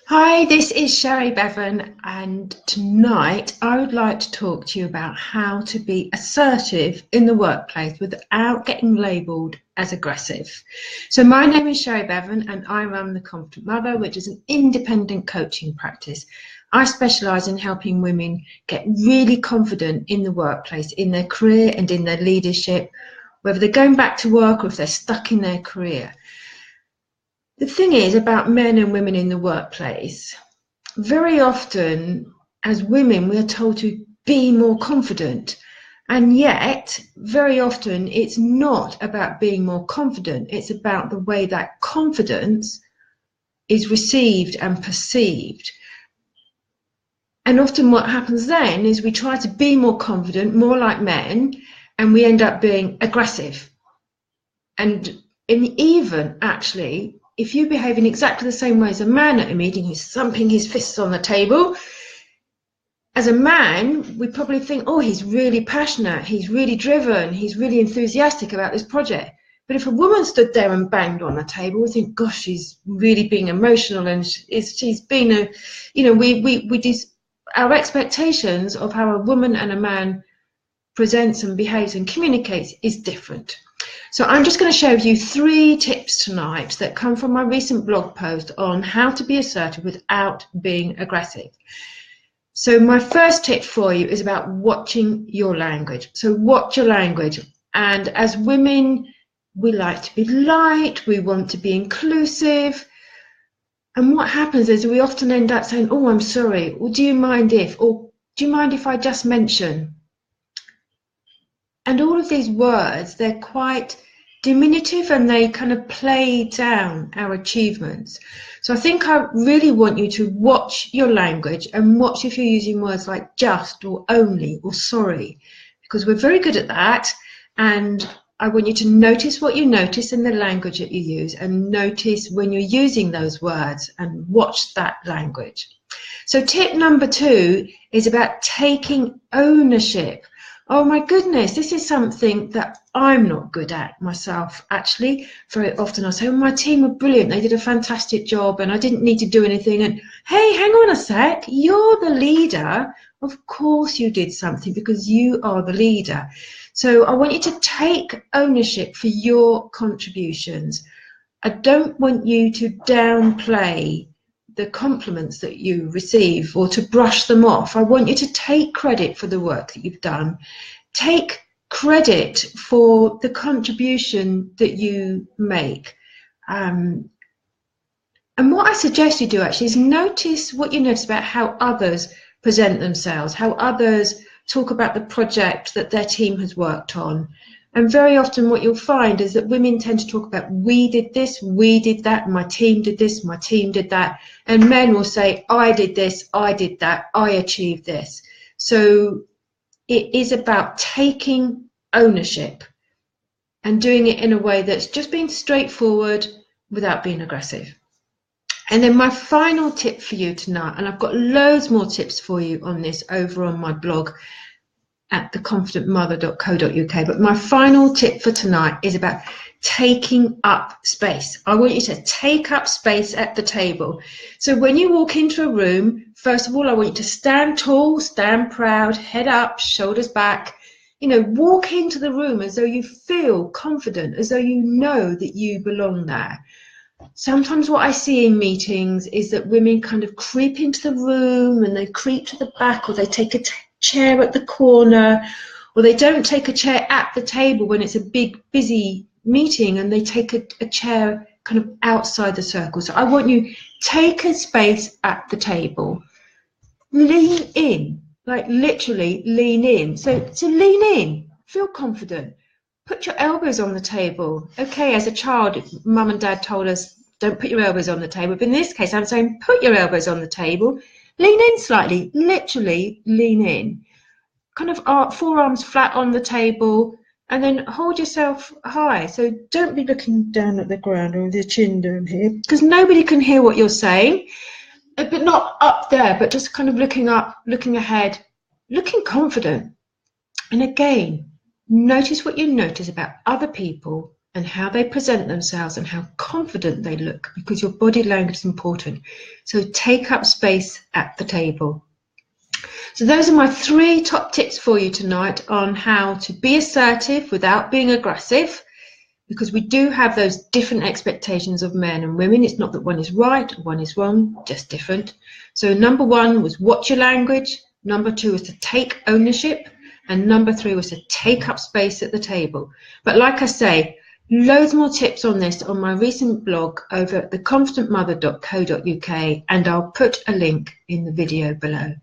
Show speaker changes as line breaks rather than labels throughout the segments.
Hi, this is Sherry Bevan, and tonight I would like to talk to you about how to be assertive in the workplace without getting labelled as aggressive. So, my name is Sherry Bevan, and I run The Confident Mother, which is an independent coaching practice. I specialise in helping women get really confident in the workplace, in their career, and in their leadership, whether they're going back to work or if they're stuck in their career. The thing is about men and women in the workplace, very often as women we are told to be more confident, and yet very often it's not about being more confident, it's about the way that confidence is received and perceived. And often what happens then is we try to be more confident, more like men, and we end up being aggressive. And even actually, if you behave in exactly the same way as a man at a meeting who's thumping his fists on the table, as a man, we probably think, oh, he's really passionate, he's really driven, he's really enthusiastic about this project. But if a woman stood there and banged on the table, we think, gosh, she's really being emotional, and she's been a, our expectations of how a woman and a man presents and behaves and communicates is different. So I'm just going to share with you 3 tips tonight that come from my recent blog post on how to be assertive without being aggressive. So my first tip for you is about watching your language. So watch your language. And as women, we like to be light, we want to be inclusive. And what happens is we often end up saying, oh, I'm sorry, or do you mind if, or do you mind if I just mention? And all of these words, they're quite diminutive and they kind of play down our achievements. So I think I really want you to watch your language and watch if you're using words like just or only or sorry, because we're very good at that. And I want you to notice what you notice in the language that you use, and notice when you're using those words and watch that language. So tip number 2 is about taking ownership. Oh my goodness, this is something that I'm not good at myself, actually. Very often I say, oh, my team were brilliant, they did a fantastic job and I didn't need to do anything. And hey, hang on a sec, you're the leader. Of course you did something because you are the leader. So I want you to take ownership for your contributions. I don't want you to downplay the compliments that you receive or to brush them off. I want you to take credit for the work that you've done. Take credit for the contribution that you make. And what I suggest you do actually is notice what you notice about how others present themselves, how others talk about the project that their team has worked on. And very often what you'll find is that women tend to talk about, we did this, we did that, my team did this, my team did that. And men will say, I did this, I did that, I achieved this. So it is about taking ownership and doing it in a way that's just being straightforward without being aggressive. And then my final tip for you tonight, and I've got loads more tips for you on this over on my blog at theconfidentmother.co.uk. But my final tip for tonight is about taking up space. I want you to take up space at the table. So when you walk into a room, first of all, I want you to stand tall, stand proud, head up, shoulders back. You know, walk into the room as though you feel confident, as though you know that you belong there. Sometimes what I see in meetings is that women kind of creep into the room and they creep to the back, or they take a chair at the corner, or they don't take a chair at the table when it's a big busy meeting, and they take a chair kind of outside the circle. So I want you, take a space at the table, lean in, like literally lean in. So lean in, feel confident, put your elbows on the table. Okay, as a child, mum and dad told us don't put your elbows on the table, but in this case I'm saying put your elbows on the table, lean in slightly, literally lean in, kind of forearms flat on the table, and then hold yourself high. So don't be looking down at the ground or with your chin down here, because nobody can hear what you're saying, but not up there, but just kind of looking up, looking ahead, looking confident. And again, notice what you notice about other people and how they present themselves and how confident they look, because your body language is important. So take up space at the table. So those are my 3 top tips for you tonight on how to be assertive without being aggressive, because we do have those different expectations of men and women. It's not that one is right or one is wrong, just different. So number 1 was watch your language. Number 2 was to take ownership. And number 3 was to take up space at the table. But like I say, loads more tips on this on my recent blog over at theconfidentmother.co.uk, and I'll put a link in the video below.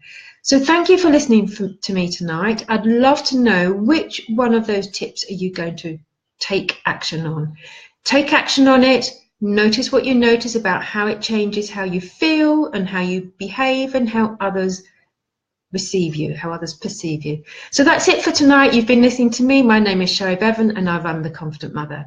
So thank you for listening to me tonight. I'd love to know which one of those tips are you going to take action on. Take action on it. Notice what you notice about how it changes how you feel and how you behave and how others receive you, how others perceive you. So that's it for tonight. You've been listening to me. My name is Sherry Bevan and I run The Confident Mother.